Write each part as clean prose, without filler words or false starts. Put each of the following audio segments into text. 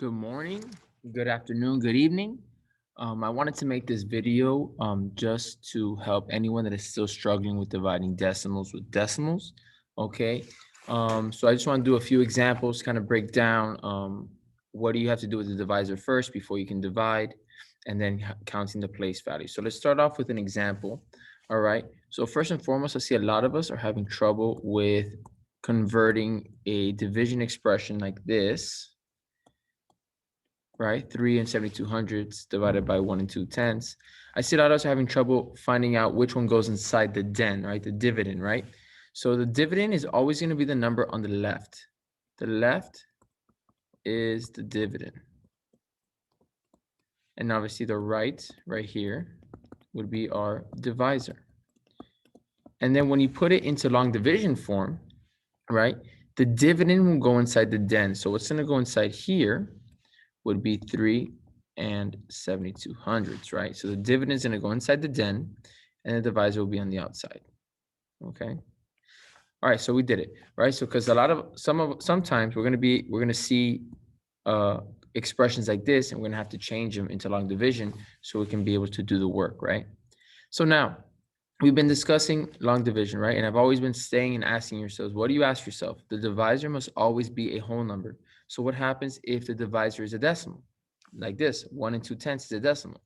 Good morning, good afternoon, good evening. I wanted to make this video just to help anyone that is still struggling with dividing decimals with decimals. Okay, so I just want to do a few examples, kind of break down what do you have to do with the divisor first before you can divide, and then counting the place value. So let's start off with an example. All right, so first and foremost, I see a lot of us are having trouble with converting a division expression like this, right? 3 and 7200ths divided by 1 and 2/10. I see a lot of us having trouble finding out which one goes inside the den, right? The dividend, right? So the dividend is always going to be the number on the left. The left is the dividend. And obviously the right here, would be our divisor. And then when you put it into long division form, right? The dividend will go inside the den. So what's going to go inside here would be 3 and 7200ths, right? So the dividend is going to go inside the den and the divisor will be on the outside. Okay. All right, so we did it, right? So because sometimes we're going to see expressions like this, and we're going to have to change them into long division so we can be able to do the work, right? So now we've been discussing long division, right? And I've always been saying and asking yourselves, what do you ask yourself? The divisor must always be a whole number. So what happens if the divisor is a decimal? Like this, 1 and 2/10 is a decimal.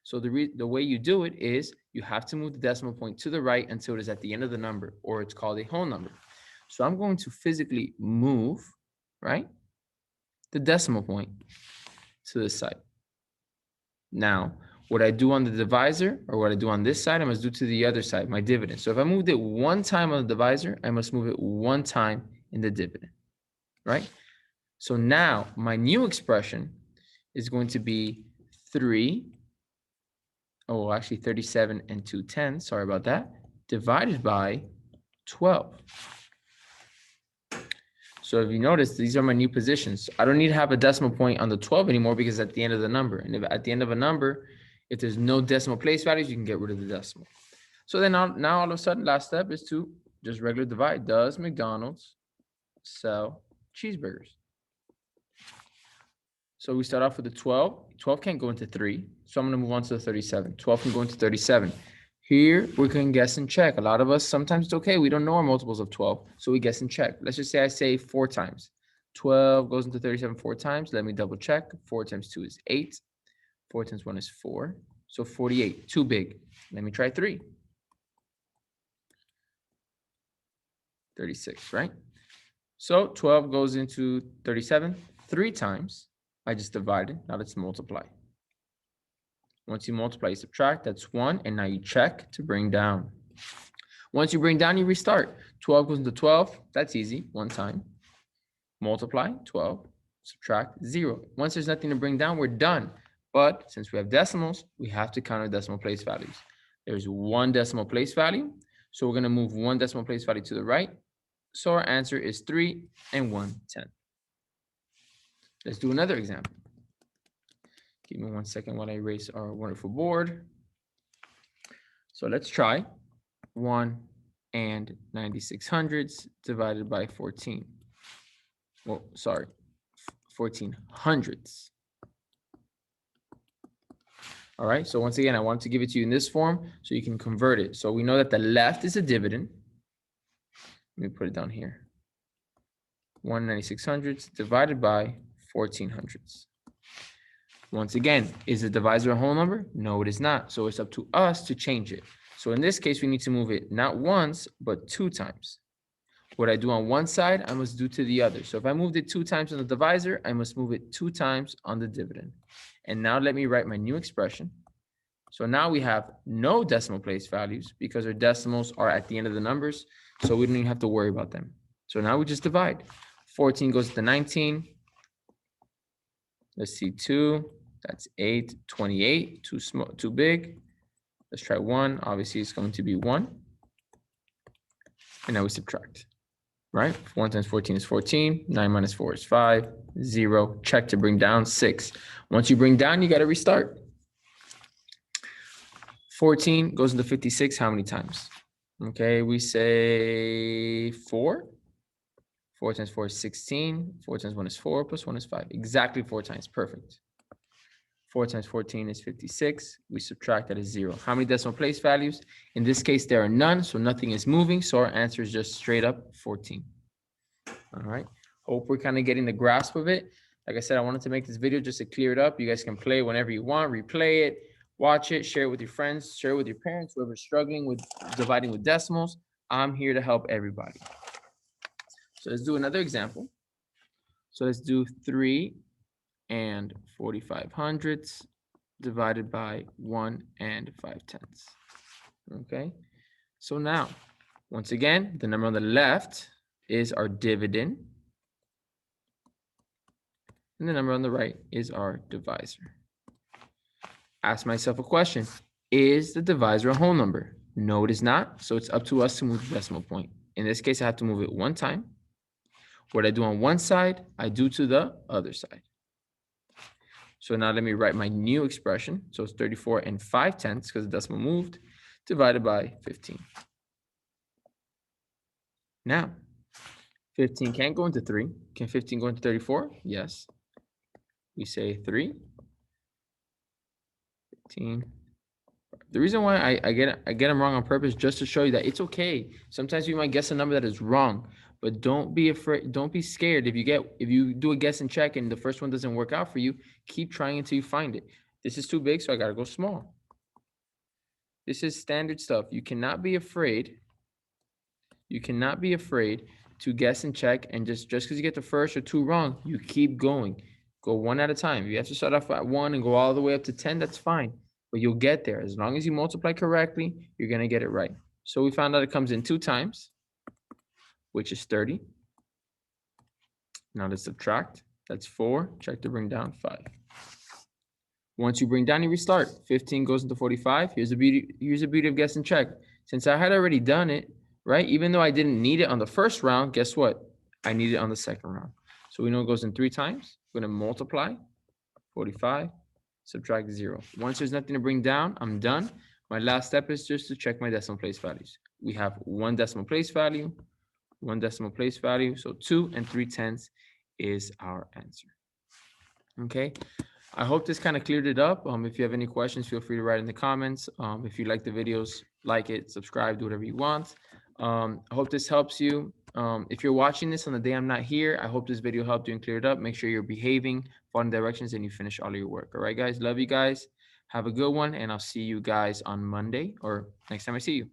So the way you do it is you have to move the decimal point to the right until it is at the end of the number, or it's called a whole number. So I'm going to physically move, right, the decimal point to the side. Now, what I do on the divisor or what I do on this side, I must do to the other side, my dividend. So if I moved it one time on the divisor, I must move it one time in the dividend, right? So now my new expression is going to be 37 and 2/10, sorry about that, divided by 12. So if you notice, these are my new positions. I don't need to have a decimal point on the 12 anymore because it's at the end of the number. And if at the end of a number, if there's no decimal place values, you can get rid of the decimal. So then now all of a sudden, last step is to just regular divide. Does McDonald's sell cheeseburgers? So we start off with the 12. 12 can't go into 3. So I'm going to move on to the 37. 12 can go into 37. Here, we can guess and check. A lot of us, sometimes it's okay. We don't know our multiples of 12. So we guess and check. Let's just say I say 4 times. 12 goes into 37 4 times. Let me double check. 4 times 2 is 8. 4 times 1 is 4. So 48. Too big. Let me try 3. 36, right? So 12 goes into 37 3 times. I just divided. Now let's multiply. Once you multiply, you subtract. That's 1. And now you check to bring down. Once you bring down, you restart. 12 goes into 12. That's easy. 1 time. Multiply 12. Subtract 0. Once there's nothing to bring down, we're done. But since we have decimals, we have to count our decimal place values. There's 1 decimal place value. So we're going to move 1 decimal place value to the right. So our answer is 3 and 1/10. Let's do another example. Give me 1 second while I erase our wonderful board. So let's try 1 and 9600ths divided by 14. Well, sorry, 1400ths. All right, so once again, I want to give it to you in this form so you can convert it. So we know that the left is a dividend. Let me put it down here. 1 9600ths divided by 1400ths. Once again, is the divisor a whole number? No, it is not. So it's up to us to change it. So in this case, we need to move it not once, but 2 times. What I do on one side, I must do to the other. So if I moved it 2 times on the divisor, I must move it 2 times on the dividend. And now let me write my new expression. So now we have no decimal place values because our decimals are at the end of the numbers. So we don't even have to worry about them. So now we just divide. 14 goes to 19. Let's see, 2. That's 8, 28, too small, too big. Let's try 1. Obviously, it's going to be 1. And now we subtract, right? 1 times 14 is 14. 9 minus 4 is 5. 0. Check to bring down 6. Once you bring down, you got to restart. 14 goes into 56 how many times? Okay, we say 4. 4 times 4 is 16. 4 times 1 is 4, plus 1 is 5. Exactly 4 times. Perfect. 4 times 14 is 56. We subtract, that is 0. How many decimal place values? In this case, there are none, so nothing is moving. So our answer is just straight up 14. All right. Hope we're kind of getting the grasp of it. Like I said, I wanted to make this video just to clear it up. You guys can play whenever you want, replay it, watch it, share it with your friends, share it with your parents, whoever's struggling with dividing with decimals. I'm here to help everybody. So let's do another example. So let's do 3 and 45 hundredths divided by 1 and 5/10. Okay. So now, once again, the number on the left is our dividend. And the number on the right is our divisor. Ask myself a question. Is the divisor a whole number? No, it is not. So it's up to us to move the decimal point. In this case, I have to move it one time. What I do on one side, I do to the other side. So now let me write my new expression. So it's 34 and 5/10 because the decimal moved, divided by 15. Now, 15 can't go into 3. Can 15 go into 34? Yes. We say 3, 15. The reason why I get them wrong on purpose, just to show you that it's okay. Sometimes you might guess a number that is wrong, but don't be afraid. Don't be scared. If you do a guess and check and the first one doesn't work out for you, keep trying until you find it. This is too big, so I gotta go small. This is standard stuff. You cannot be afraid. You cannot be afraid to guess and check, and just because you get the first or two wrong, you keep going. Go one at a time. If you have to start off at 1 and go all the way up to 10, that's fine. But you'll get there. As long as you multiply correctly, you're going to get it right. So we found out it comes in 2 times, which is 30. Now let's subtract. That's 4. Check to bring down 5. Once you bring down, you restart. 15 goes into 45. Here's the beauty of guess and check. Since I had already done it, right? Even though I didn't need it on the first round, guess what? I need it on the second round. So we know it goes in 3 times. We're going to multiply 45. Subtract 0. Once there's nothing to bring down, I'm done. My last step is just to check my decimal place values. We have 1 decimal place value, 1 decimal place value. So 2 and 3/10 is our answer. Okay. I hope this kind of cleared it up. If you have any questions, feel free to write in the comments. If you like the videos, like it, subscribe, do whatever you want. I hope this helps you. If you're watching this on the day I'm not here, I hope this video helped you and cleared it up. Make sure you're behaving, following directions, and you finish all of your work. All right, guys. Love you guys. Have a good one, and I'll see you guys on Monday or next time I see you.